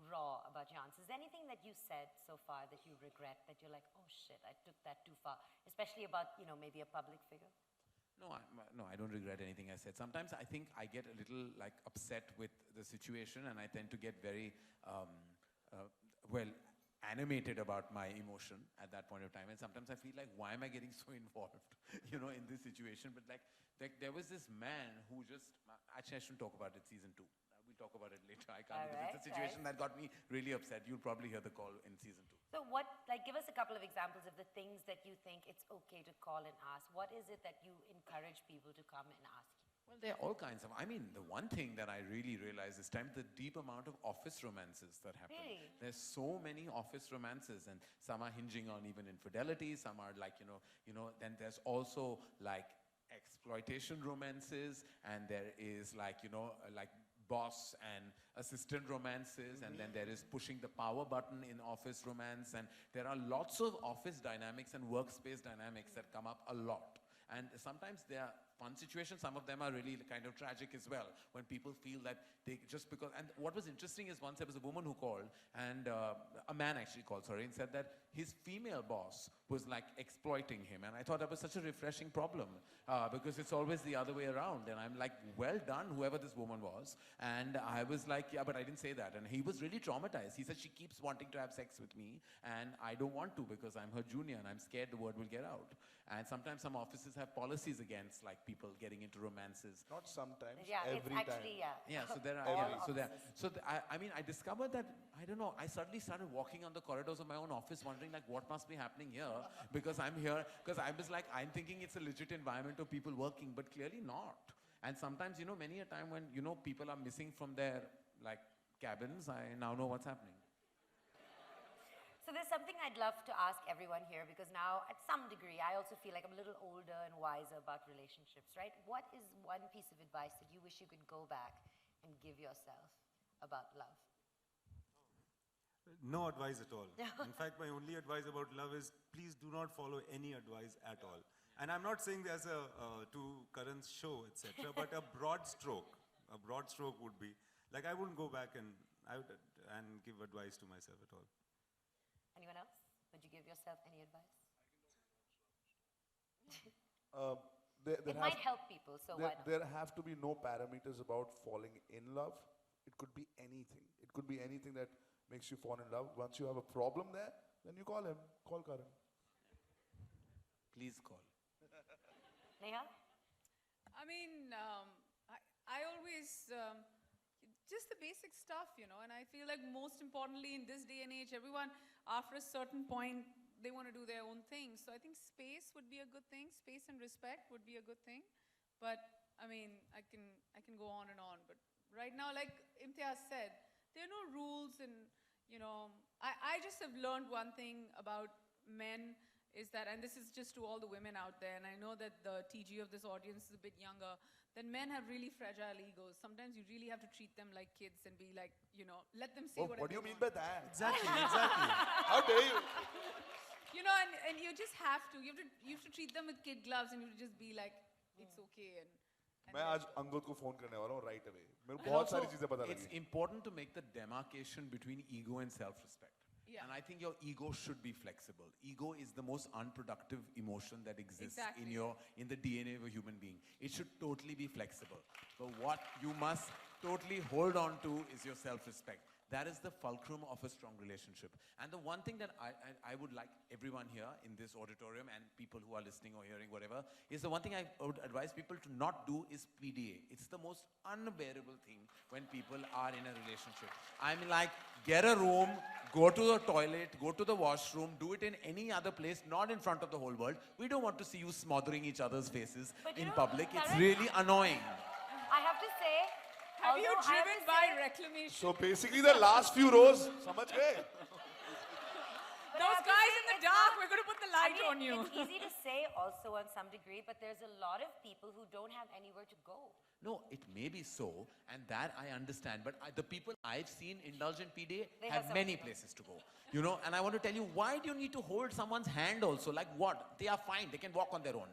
raw about your answers. Is there anything that you said so far that you regret, that you're like, oh shit, I took that too far, especially about, maybe a public figure? No, I don't regret anything I said. Sometimes I think I get a little like upset with the situation, and I tend to get very, animated about my emotion at that point of time. And sometimes I feel like, why am I getting so involved, in this situation? But like there was this man who just, actually I shouldn't talk about it season 2. We'll talk about it later. I can't, because it's a situation that got me really upset. You'll probably hear the call in season 2. So give us a couple of examples of the things that you think it's okay to call and ask. What is it that you encourage people to come and ask you? Well, there are all kinds of. I mean, the one thing that I really realize this time, the deep amount of office romances that happen. Really? There's so many office romances, and some are hinging on even infidelity. Some are like, Then there's also like exploitation romances, and there is like, like boss and assistant romances, and then there is pushing the power button in office romance, and there are lots of office dynamics and workspace dynamics that come up a lot. And sometimes they are fun situations. Some of them are really kind of tragic as well, when people feel that they just because. And what was interesting is once there was a woman who called, and a man actually called, sorry, and said that his female boss was like exploiting him. And I thought that was such a refreshing problem, because it's always the other way around. And I'm like, well done, whoever this woman was. And I was like, yeah, but I didn't say that. And he was really traumatized. He said, she keeps wanting to have sex with me, and I don't want to because I'm her junior, and I'm scared the word will get out. And sometimes some offices have policies against like people getting into romances. Not sometimes, Yeah, every it's actually, time. Yeah, so there are, All I mean, I discovered that, I don't know, I suddenly started walking on the corridors of my own office wondering like what must be happening here, because I'm here, because I was like, I'm thinking it's a legit environment of people working, but clearly not. And sometimes, many a time when, people are missing from their like cabins, I now know what's happening. So there's something I'd love to ask everyone here, because now, at some degree, I also feel like I'm a little older and wiser about relationships, right? What is one piece of advice that you wish you could go back and give yourself about love? No advice at all. In fact, my only advice about love is please do not follow any advice at all. And I'm not saying there's to Karan's show, etc., but a broad stroke would be, like I wouldn't go back and give advice to myself at all. Anyone else? Would you give yourself any advice? It might help people, so why not? There have to be no parameters about falling in love. It could be anything. It could be anything that makes you fall in love. Once you have a problem there, then you call him. Call Karan. Please call. Neha? I mean, I always, just the basic stuff, and I feel like most importantly in this day and age, everyone, after a certain point, they want to do their own thing. So I think space would be a good thing. Space and respect would be a good thing. But, I mean, I can go on and on. But right now, like Imtiaz said, there are no rules, and, I just have learned one thing about men is that, and this is just to all the women out there, and I know that the TG of this audience is a bit younger, that men have really fragile egos. Sometimes you really have to treat them like kids and be like, let them say whatever What do you they mean want. by that? Exactly. How dare you? And you just have to. You have to treat them with kid gloves, and you have to just be like, it's okay. And मैं आज अंगद को phone करने वाला हूँ right away. मेरे को बहुत सारी चीजें पता It's लगी. important to make the demarcation between ego and self-respect. Yeah. And I think your ego should be flexible. Ego is the most unproductive emotion that exists Exactly. in the DNA of a human being. It should totally be flexible. But what you must totally hold on to is your self-respect. That is the fulcrum of a strong relationship. And the one thing that I would like everyone here in this auditorium and people who are listening or hearing whatever, is the one thing I would advise people to not do is PDA. It's the most unbearable thing when people are in a relationship. I mean, like, get a room, go to the toilet, go to the washroom, do it in any other place, not in front of the whole world. We don't want to see you smothering each other's faces in public. It's Karan, really annoying. I have to say, have you although I have driven to by say- reclamation? So basically the last few rows, समझ गए? But I Those have to guys say in the it's dark, not- we're going to put the I light mean, on you. It's easy to say also on some degree, but there's a lot of people who don't have anywhere to go. No, it may be so, and that I understand. But the people I've seen indulge in PDA They have have many somewhere to places to go. And I want to tell you, why do you need to hold someone's hand also? Like what? They are fine. They can walk on their own.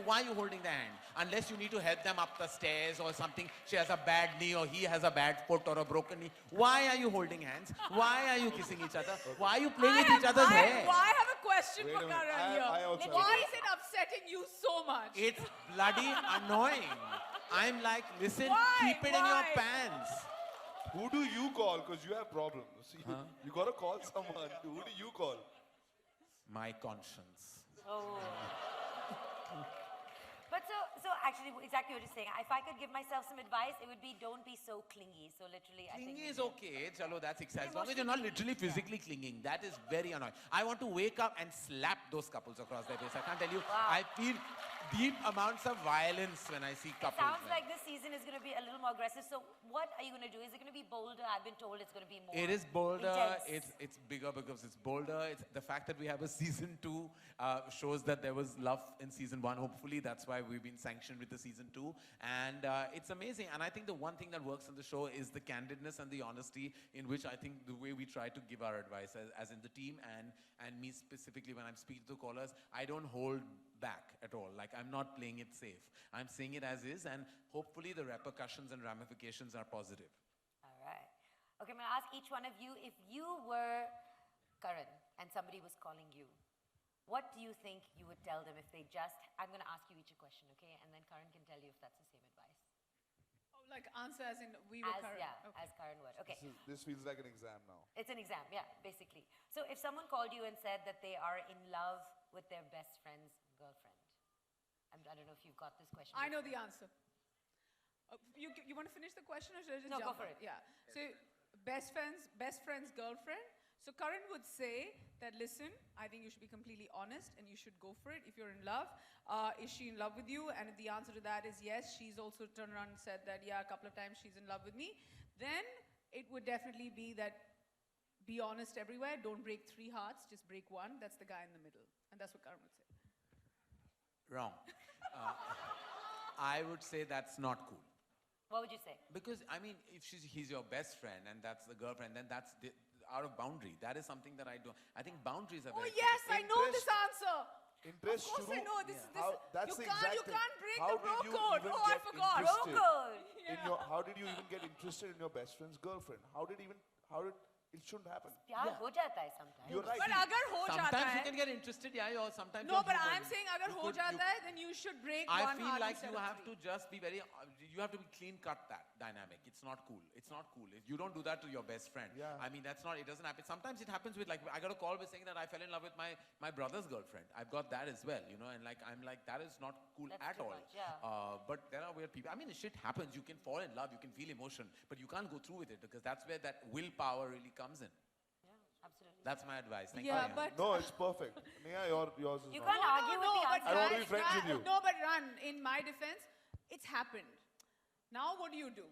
Why are you holding the hand? Unless you need to help them up the stairs or something. She has a bad knee or he has a bad foot or a broken knee. Why are you holding hands? Why are you kissing each other? Why are you playing with each other's hair? I have a question Wait for a minute. Karan here. I also have Why a- is it upsetting you so much? It's bloody annoying. I'm like, listen, Why? keep it in your Why? pants. Who do you call? Because you have problems. You got to call someone. Who do you call? My conscience. Oh. But so actually, exactly what you're saying. If I could give myself some advice, it would be don't be so clingy. So literally, I think. Clingy is okay, chalo, that's exciting. As long as you're not literally physically clinging, that is very annoying. I want to wake up and slap those couples across their face. I can't tell you, Wow. I feel deep amounts of violence when I see couples. Sounds like this season is going to be a little more aggressive. So what are you going to do? Is it going to be bolder? I've been told it's going to be more It is bolder. intense. It's bigger because it's bolder. It's the fact that we have a season 2 shows that there was love in season 1. Hopefully, that's why we've been sanctioned with the season 2. And it's amazing. And I think the one thing that works on the show is the candidness and the honesty in which I think the way we try to give our advice, as in the team and me specifically when I'm speaking to callers, I don't hold back at all. Like, I'm not playing it safe. I'm saying it as is, and hopefully the repercussions and ramifications are positive. All right. Okay, I'm going to ask each one of you, if you were Karan and somebody was calling you, what do you think you would tell them if they just, I'm going to ask you each a question, okay? And then Karan can tell you if that's the same advice. Oh, like answer as in we were Karan. Yeah, Okay. as Karan would. Okay. This feels like an exam now. It's an exam, yeah, basically. So if someone called you and said that they are in love with their best friend's girlfriend, I don't know if you've got this question. I know the answer. You want to finish the question or should I just No, jump go for in? it. Yeah. So best friend's girlfriend. So Karan would say that, listen, I think you should be completely honest and you should go for it if you're in love. Is she in love with you? And if the answer to that is yes, she's also turned around and said that, yeah, a couple of times she's in love with me, then it would definitely be that be honest everywhere. Don't break 3 hearts, just break 1. That's the guy in the middle. And that's what Karan would say. Wrong. I would say that's not cool. What would you say? Because, I mean, if he's your best friend and that's the girlfriend, then that's out of boundary. That is something that I don't. I think boundaries are Oh, very yes, I know this Interest- answer. Interest Of course I shuru- know. This, That's you the can't, exact you thing. can't break How the bro did you code. even Oh, I get forgot. Bro interested code. how did you even get interested in your best friend's girlfriend? It shouldn't happen. प्यार हो जाता है sometimes. You're right. But अगर हो जाता Sometimes you है, can get interested, yeah, or sometimes. no, you're but human. I'm saying अगर You हो could- जाता you- है, then you should break I one feel heart like instead you of have 3. to just be very, you have to be clean cut that dynamic. It's not cool. It's not cool. If you don't do that to your best friend. Yeah. I mean, that's not, it doesn't happen. Sometimes it happens with, like, I got a call with saying that I fell in love with my brother's girlfriend. I've got that as well, you know, and like, I'm like, that is not cool That's at too all. much, yeah. But there are weird people. I mean, the shit happens. You can fall in love, you can feel emotion, but you can't go through with it because that's where that willpower really comes in. Yeah, absolutely. That's my advice. Thank Yeah, you. but No, it's perfect. Neha, yours is You not. can't argue with the but answer. I want to be guys, friends with you. No, but Ran, in my defense, it's happened. Now what do?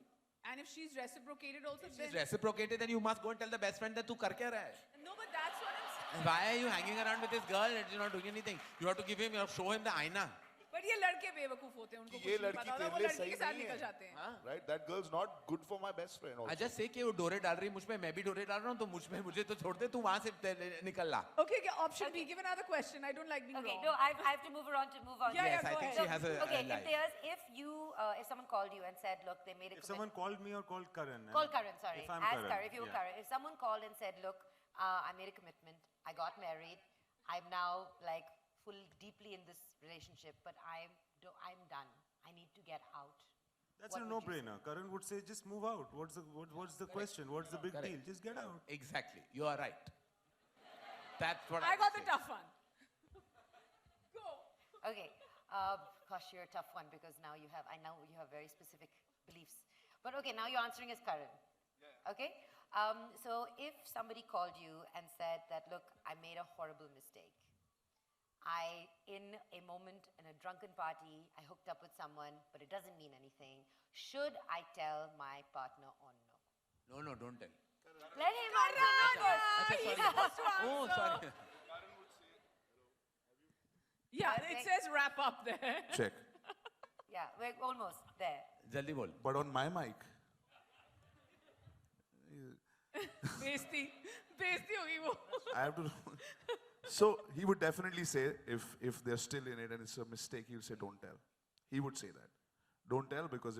And if she's reciprocated also, If then... she's reciprocated, then you must go and tell the best friend that tu kar kya raha hai? No, but that's what I'm saying. And why are you hanging around with this girl and you're not doing anything? You have to give him, you have to show him the aina. But ये लड़के बेवकूफ होते हैं, उनको कि कुछ ये नहीं लड़की पता होता, तेरे वो लिए लड़की सही के साथ नहीं निकल है। जाते हैं। Right? That girl's not good for my best friend also. I just say कि वो डोरे डाल रही है मुझ पे, मैं भी डोरे डाल रहा हूँ, तो मुझे तो छोड़ दे, तू वहाँ से निकल ला. Okay, option B. Give another question. I don't like being Okay, wrong. no, I have to move on. Yeah, Yes, yeah, I go think ahead. she has a Okay, life. Imtiaz, if someone called you and said, look, they made a If commitment. someone called me or called Karan. Call Karan, sorry. If I'm Ask Karan, Karan, if you were yeah. Karan. If someone called and said, look, I made a commitment, I got married, I'm now like deeply in this relationship, but I'm done. I need to get out. That's What a would you say? no-brainer. Karan would say, just move out. What's the question? What's the big Correct. deal? Just get out. Exactly. You are right. That's what I would got the say. tough one. Go. Okay. Gosh, you're a tough one because now I know you have very specific beliefs. But okay, now you're answering as Karan. Okay? So if somebody called you and said that, look, I made a horrible mistake. In a moment, in a drunken party, I hooked up with someone, but it doesn't mean anything. Should I tell my partner or no? No, don't tell. Let him answer first. Achha, He's sorry. supposed to Oh, answer. sorry. Yeah, Okay. it says wrap up there. Check. Yeah, we're almost there. Jaldi bol. But on my mic, बेइज्जती होगी वो. I have to. So he would definitely say, if they're still in it and it's a mistake, he'll say, don't tell. He would say that. Don't tell because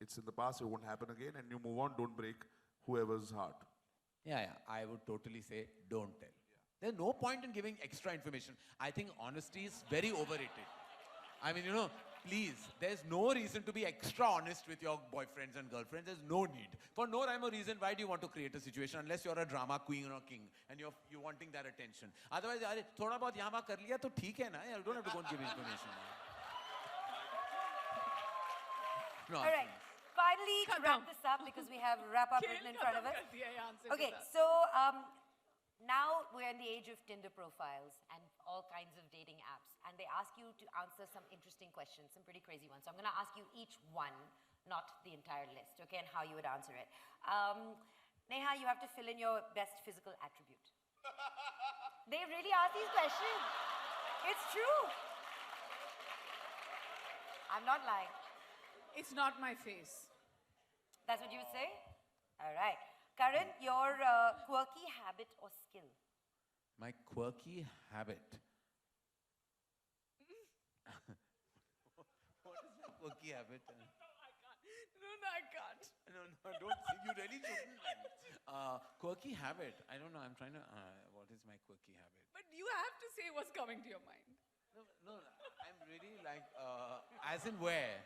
it's in the past, it won't happen again, and you move on, don't break whoever's heart. Yeah, I would totally say don't tell. There's no point in giving extra information. I think honesty is very overrated. I mean, please, there's no reason to be extra honest with your boyfriends and girlfriends. There's no need. For no rhyme or reason, why do you want to create a situation unless you're a drama queen or king and you're wanting that attention? Otherwise, thoda bahut yahan wahan kar liya to theek hai na. You don't have to go and give information. No, All right. Finally, to Cut wrap down. this up, because we have wrap up खेल written in front of खत्म us. कर दिया ये answer Okay, के साथ. so now we're in the age of Tinder profiles, and all kinds of dating apps, and they ask you to answer some interesting questions, some pretty crazy ones. So I'm going to ask you each one, not the entire list, okay, and how you would answer it. Neha, you have to fill in your best physical attribute. They really ask these questions. It's true. I'm not lying. It's not my face. That's what you would say? All right. Karan, your quirky habit or skill? My quirky habit. What is my quirky habit? I can't. No, don't say. You really shouldn't. Quirky habit. I don't know. I'm trying to. What is my quirky habit? But you have to say what's coming to your mind. No. I'm really like. As in where?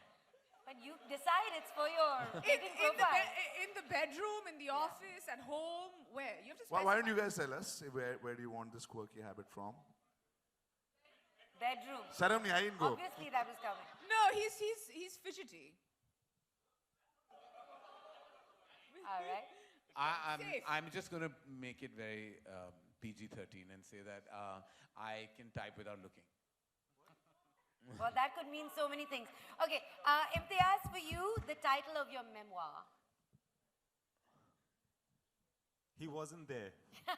But you decide it's for your dating profile. In the bedroom, in the office, at home, where? You have to Why specify. don't you guys tell us where do you want this quirky habit from? Bedroom. Saramni, I didn't go. Obviously that was coming. No, he's fidgety. All right. I'm just going to make it very PG-13 and say that I can type without looking. Well, that could mean so many things. Okay, Imtiaz, for you, the title of your memoir. He wasn't there. Yes,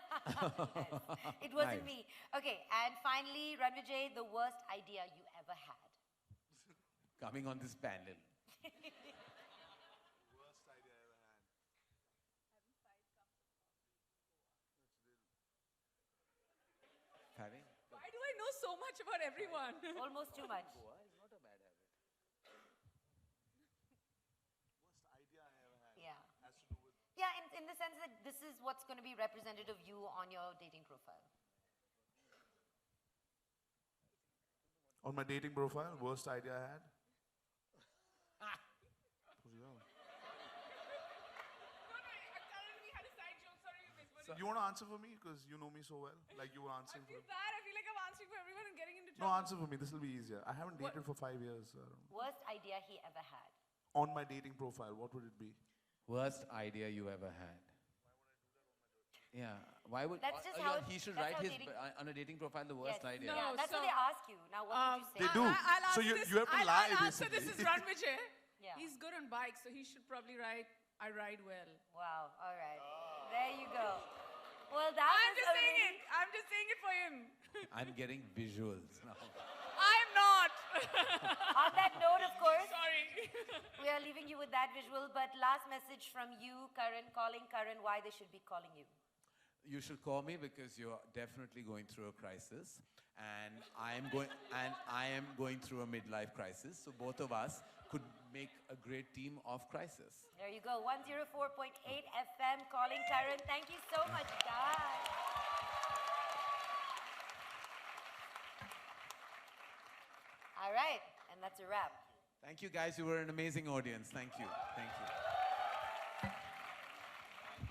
it wasn't me. Okay, and finally, Rannvijay, the worst idea you ever had. Coming on this panel. Worst idea I ever had. Having? Why do I know so much about everyone? Almost too much. Goa is not a bad habit. Worst idea I ever had. Yeah. Has to do with. Yeah, in the sense that this is what's going to be representative of you on your dating profile. On my dating profile, worst idea I had. You want to answer for me because you know me so well, like you were answering for me. Bad. I feel like I'm answering for everyone and getting into No, trouble. answer for me. This will be easier. I haven't dated for 5 years. So I don't know. Worst idea he ever had. On my dating profile, what would it be? Worst idea you ever had? Yeah. Why would That's just yeah, how- he should that's write how his dating- on a dating profile the worst Yes. idea. No. Yeah, that's what so, they ask you. Now, what would you say? They do. I'll So answer you this. have to I'll lie, answer this basically. is Rannvijay. Yeah. He's good on bikes, so he should probably write, I ride well. Wow, all right. There you go. Well, that I'm was just a saying really- it. I'm just saying it for him. I'm getting visuals now. I'm not. On that note, of course, Sorry. we are leaving you with that visual, but last message from you, Karan, calling Karan, why they should be calling you. You should call me because you're definitely going through a crisis, and I am going through a midlife crisis. So both of us could make a great team of crisis. There you go, 104.8 FM, calling Karan. Thank you so much, guys. All right, and that's a wrap. Thank you, guys. You were an amazing audience. Thank you. Thank you.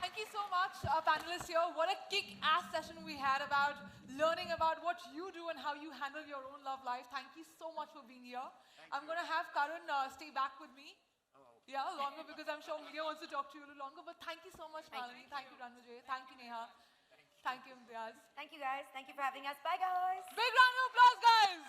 Thank you so much, our panelists here. What a kick-ass session we had about learning about what you do and how you handle your own love life. Thank you so much for being here. I'm going to have Karan stay back with me. Yeah, longer because I'm sure media wants to talk to you a little longer. But thank you so much, Malini. Thank you, Rannvijay. Thank you, Neha. Thank you, Imtiaz. Thank you, guys. Thank you for having us. Bye, guys. Big round of applause, guys.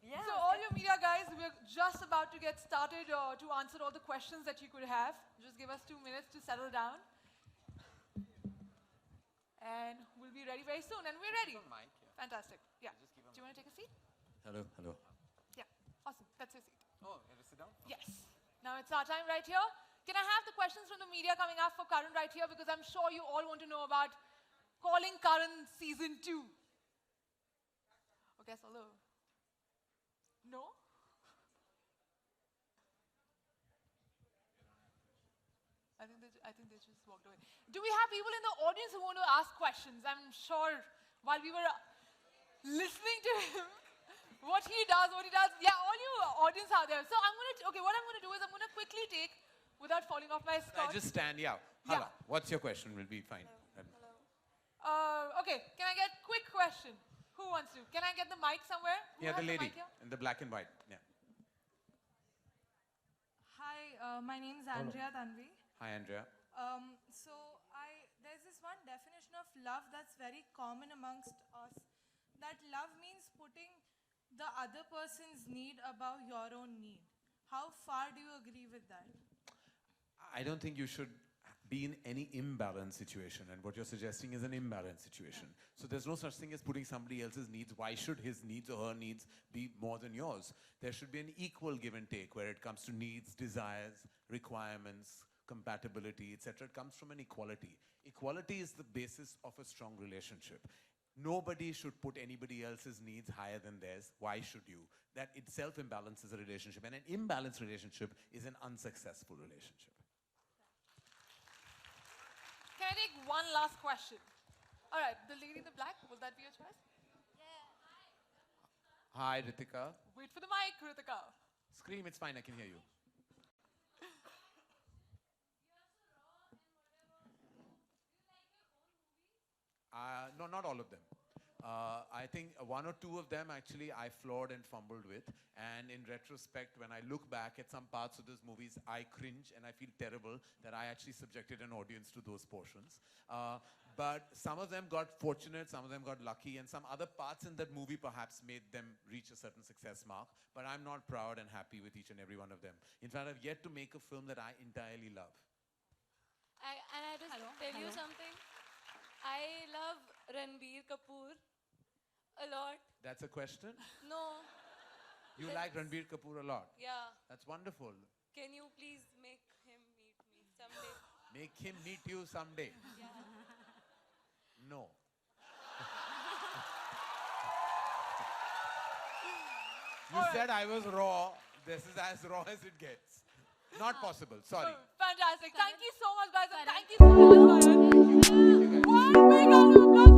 Yeah. So all your media guys, we're just about to get started to answer all the questions that you could have. Just give us 2 minutes to settle down. And we'll be ready very soon. And we're ready. Mic, yeah. Fantastic. Yeah. Just give Do you want to take a seat? Hello. Yeah. Awesome. That's your seat. Oh, you have to sit down? Yes. Now it's our time right here. Can I have the questions from the media coming up for Karan right here? Because I'm sure you all want to know about Calling Karan Season 2. Okay, so hello. No? I think they just walked away. Do we have people in the audience who want to ask questions? I'm sure while we were listening to him, what he does. Yeah, all you audience out there. So what I'm going to do is I'm going to quickly take, without falling off my I skirt. just stand, yeah. Yeah. Hala, what's your question? Will be fine. Okay, can I get quick question? Who wants to? Can I get the mic somewhere? Who Yeah, has the lady mic here? in the black and white. Yeah. Hi, my name is Andrea Tanvi. Hi, Andrea. There's this one definition of love that's very common amongst us. That love means putting the other person's need above your own need. How far do you agree with that? I don't think you should be in any imbalance situation, and what you're suggesting is an imbalance situation. So there's no such thing as putting somebody else's needs. Why should his needs or her needs be more than yours? There should be an equal give and take where it comes to needs, desires, requirements, compatibility, etc. It comes from an equality. Equality is the basis of a strong relationship. Nobody should put anybody else's needs higher than theirs. Why should you? That itself imbalances a relationship, and an imbalanced relationship is an unsuccessful relationship. Can I take one last question? All right, the lady in the black, will that be your choice? Hi, Ritika. Wait for the mic, Ritika. Scream, it's fine, I can hear you. No, not all of them. I think one or two of them actually I flawed and fumbled with. And in retrospect, when I look back at some parts of those movies, I cringe and I feel terrible that I actually subjected an audience to those portions. But some of them got fortunate, some of them got lucky, and some other parts in that movie perhaps made them reach a certain success mark. But I'm not proud and happy with each and every one of them. In fact, I've yet to make a film that I entirely love. I just tell you something. I love Rannvijay a lot. That's a question? No. You like Rannvijay Kapoor a lot? Yeah. That's wonderful. Can you please make him meet me someday? Make him meet you someday. Yeah. No. You said I was raw. This is as raw as it gets. Not possible. Sorry. Fantastic. Thank you so much, guys. And thank you so much, Karan. One big round of applause.